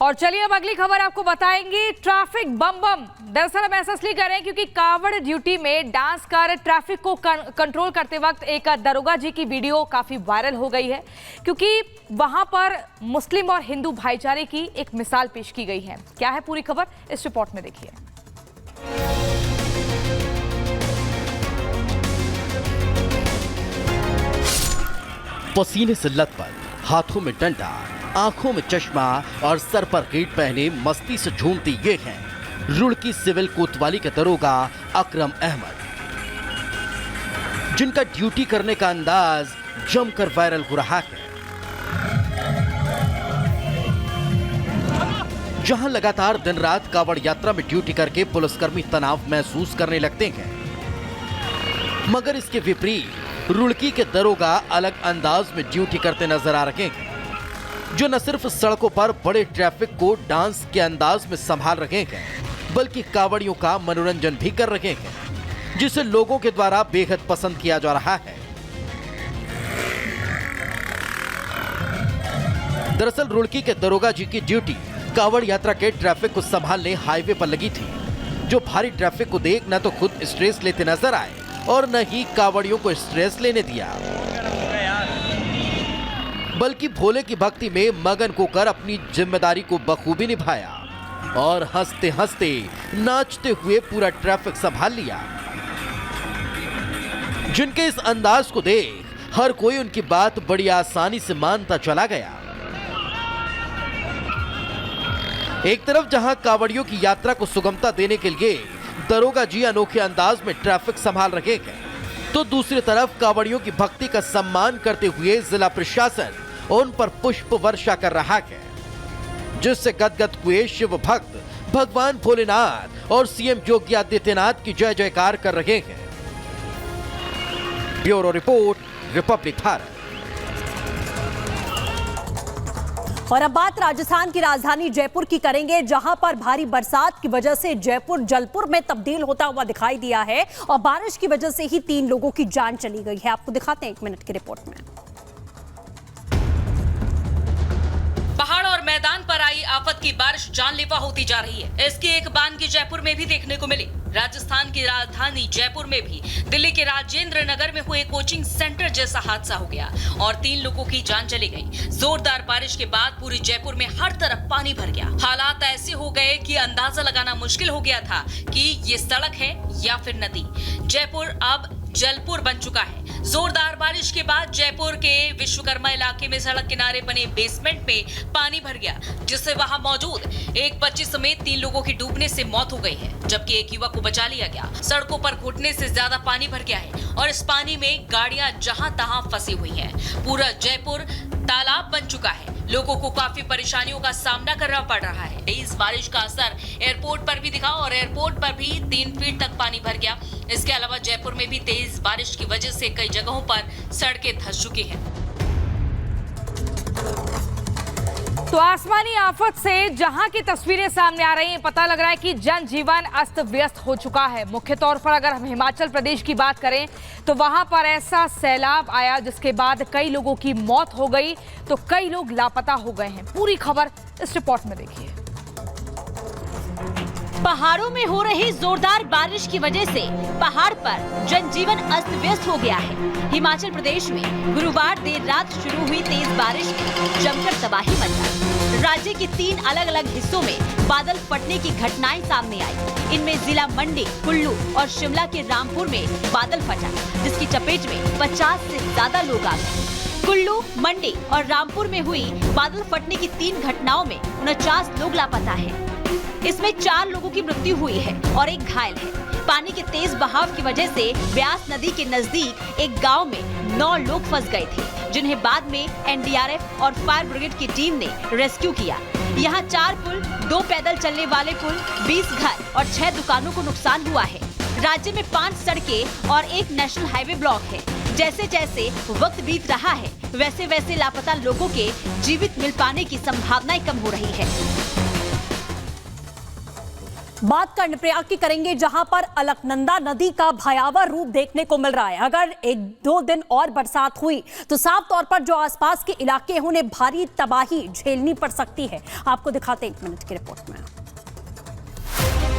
और चलिए अब अगली खबर आपको बताएंगे। ट्रैफिक बम बम। दरअसल हम ऐसा इसलिए कर रहे हैं क्योंकि कावड़ ड्यूटी में डांस कर ट्रैफिक को कंट्रोल करते वक्त एक दरोगा जी की वीडियो काफी वायरल हो गई है, क्योंकि वहां पर मुस्लिम और हिंदू भाईचारे की एक मिसाल पेश की गई है। क्या है पूरी खबर, इस रिपोर्ट में देखिए। पसीने से लथपथ, हाथों में डंडा, आंखों में चश्मा और सर पर कीट पहने मस्ती से झूमते ये हैं रुड़की सिविल कोतवाली के दरोगा अकरम अहमद, जिनका ड्यूटी करने का अंदाज जमकर वायरल हो रहा है। जहां लगातार दिन रात कावड़ यात्रा में ड्यूटी करके पुलिसकर्मी तनाव महसूस करने लगते हैं, मगर इसके विपरीत रुड़की के दरोगा अलग अंदाज में ड्यूटी करते नजर आ रहे हैं, जो न सिर्फ सड़कों पर बड़े ट्रैफिक को डांस के अंदाज में संभाल रहे हैं, बल्कि कावड़ियों का मनोरंजन भी कर रहे हैं, जिसे लोगों के द्वारा बेहद पसंद किया जा रहा है। दरअसल रुड़की के दरोगा जी की ड्यूटी कावड़ यात्रा के ट्रैफिक को संभालने हाईवे पर लगी थी, जो भारी ट्रैफिक को देख न तो खुद स्ट्रेस लेते नजर आए और न ही कावड़ियों को स्ट्रेस लेने दिया, बल्कि भोले की भक्ति में मगन होकर अपनी जिम्मेदारी को बखूबी निभाया और हंसते हंसते नाचते हुए पूरा ट्रैफिक संभाल लिया। जिनके इस अंदाज को देख हर कोई उनकी बात बड़ी आसानी से मानता चला गया। एक तरफ जहां कावड़ियों की यात्रा को सुगमता देने के लिए दरोगा जी अनोखे अंदाज में ट्रैफिक संभाल रहे हैं, तो दूसरी तरफ कावड़ियों की भक्ति का सम्मान करते हुए जिला प्रशासन उन पर पुष्प वर्षा कर रहा है, जिससे गदगद हुए शिव भक्त भगवान भोलेनाथ और सीएम योगी आदित्यनाथ की जय जयकार कर रहे हैं। Bureau report, Republic Bharat. और अब बात राजस्थान की राजधानी जयपुर की करेंगे, जहां पर भारी बरसात की वजह से जयपुर जलपुर में तब्दील होता हुआ दिखाई दिया है और बारिश की वजह से ही 3 लोगों की जान चली गई है। आपको दिखाते हैं 1 मिनट की रिपोर्ट में। पहाड़ और मैदान पर आई आफत की बारिश जानलेवा होती जा रही है। इसकी एक बानगी जयपुर में भी देखने को मिली। राजस्थान की राजधानी जयपुर में भी दिल्ली के राजेंद्र नगर में हुए कोचिंग सेंटर जैसा हादसा हो गया और 3 लोगों की जान चली गई। जोरदार बारिश के बाद पूरी जयपुर में हर तरफ पानी भर गया। हालात ऐसे हो गए कि अंदाजा लगाना मुश्किल हो गया था कि ये सड़क है या फिर नदी। जयपुर अब जलपुर बन चुका है। जोरदार बारिश के बाद जयपुर के विश्वकर्मा इलाके में सड़क किनारे बने बेसमेंट में पानी भर गया, जिससे वहां मौजूद एक बच्ची समेत 3 लोगों की डूबने से मौत हो गई है, जबकि एक युवक को बचा लिया गया। सड़कों पर घुटने से ज्यादा पानी भर गया है और इस पानी में गाड़ियां जहां तहां फंसी हुई हैं। पूरा जयपुर तालाब बन चुका है। लोगों को काफी परेशानियों का सामना करना पड़ रहा है। इस बारिश का असर एयरपोर्ट पर भी दिखा और एयरपोर्ट पर भी 3 फीट तक पानी भर गया। इसके अलावा जयपुर में भी तेज बारिश की वजह से कई जगहों पर सड़कें धंस चुकी हैं। तो आसमानी आफत से जहां की तस्वीरें सामने आ रही हैं, पता लग रहा है कि जनजीवन अस्त व्यस्त हो चुका है। मुख्य तौर पर अगर हम हिमाचल प्रदेश की बात करें तो वहां पर ऐसा सैलाब आया जिसके बाद कई लोगों की मौत हो गई, तो कई लोग लापता हो गए हैं। पूरी खबर इस रिपोर्ट में देखिए। पहाड़ों में हो रही जोरदार बारिश की वजह से पहाड़ पर जनजीवन अस्त व्यस्त हो गया है। हिमाचल प्रदेश में गुरुवार देर रात शुरू हुई तेज बारिश ने जमकर तबाही मचाई। राज्य के 3 अलग अलग हिस्सों में बादल फटने की घटनाएं सामने आई। इनमें जिला मंडी, कुल्लू और शिमला के रामपुर में बादल फटा, जिसकी चपेट में 50 से ज्यादा लोग आ गए। कुल्लू, मंडी और रामपुर में हुई बादल फटने की 3 घटनाओं में 49 लोग लापता हैं। इसमें 4 लोगों की मृत्यु हुई है और 1 घायल है। पानी के तेज बहाव की वजह से ब्यास नदी के नजदीक एक गांव में 9 लोग फंस गए थे, जिन्हें बाद में एनडीआरएफ और फायर ब्रिगेड की टीम ने रेस्क्यू किया। यहाँ 4 पुल, 2 पैदल चलने वाले पुल, 20 घर और 6 दुकानों को नुकसान हुआ है। राज्य में 5 सड़कें और 1 नेशनल हाईवे ब्लॉक है। जैसे जैसे वक्त बीत रहा है, वैसे वैसे लापता लोगों के जीवित मिल पाने की संभावनाएं कम हो रही है। बात कर्णप्रयाग की करेंगे, जहां पर अलकनंदा नदी का भयावह रूप देखने को मिल रहा है। अगर 1-2 दिन और बरसात हुई तो साफ तौर पर जो आसपास के इलाके हैं उन्हें भारी तबाही झेलनी पड़ सकती है। आपको दिखाते हैं 1 मिनट की रिपोर्ट में।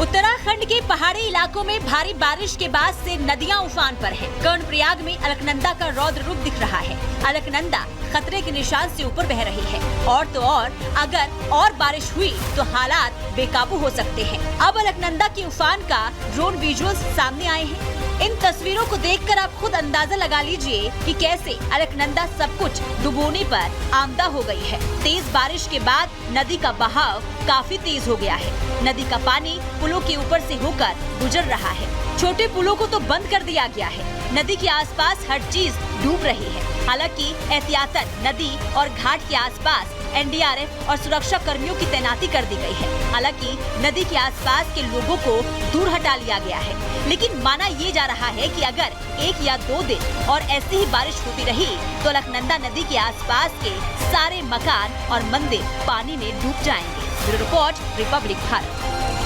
उत्तराखंड के पहाड़ी इलाकों में भारी बारिश के बाद से नदियां उफान पर हैं। कर्णप्रयाग में अलकनंदा का रौद्र रूप दिख रहा है। अलकनंदा खतरे के निशान से ऊपर बह रही है और तो और अगर और बारिश हुई तो हालात बेकाबू हो सकते हैं। अब अलकनंदा के उफान का ड्रोन विजुअल्स सामने आए हैं। इन तस्वीरों को देखकर आप खुद अंदाजा लगा लीजिए कि कैसे अलकनंदा सब कुछ डुबोने पर आमदा हो गई है। तेज बारिश के बाद नदी का बहाव काफी तेज हो गया है। नदी का पानी पुलों के ऊपर से होकर गुजर रहा है। छोटे पुलों को तो बंद कर दिया गया है। नदी के आसपास हर चीज डूब रही है। हालांकि एहतियातन नदी और घाट के आसपास एनडीआरएफ और सुरक्षा कर्मियों की तैनाती कर दी गई है। हालांकि नदी के आसपास के लोगों को दूर हटा लिया गया है, लेकिन माना ये जा रहा है कि अगर 1 या 2 दिन और ऐसी ही बारिश होती रही तो अलकनंदा नदी के आसपास के सारे मकान और मंदिर पानी में डूब जाएंगे। Bureau report, Republic Bharat.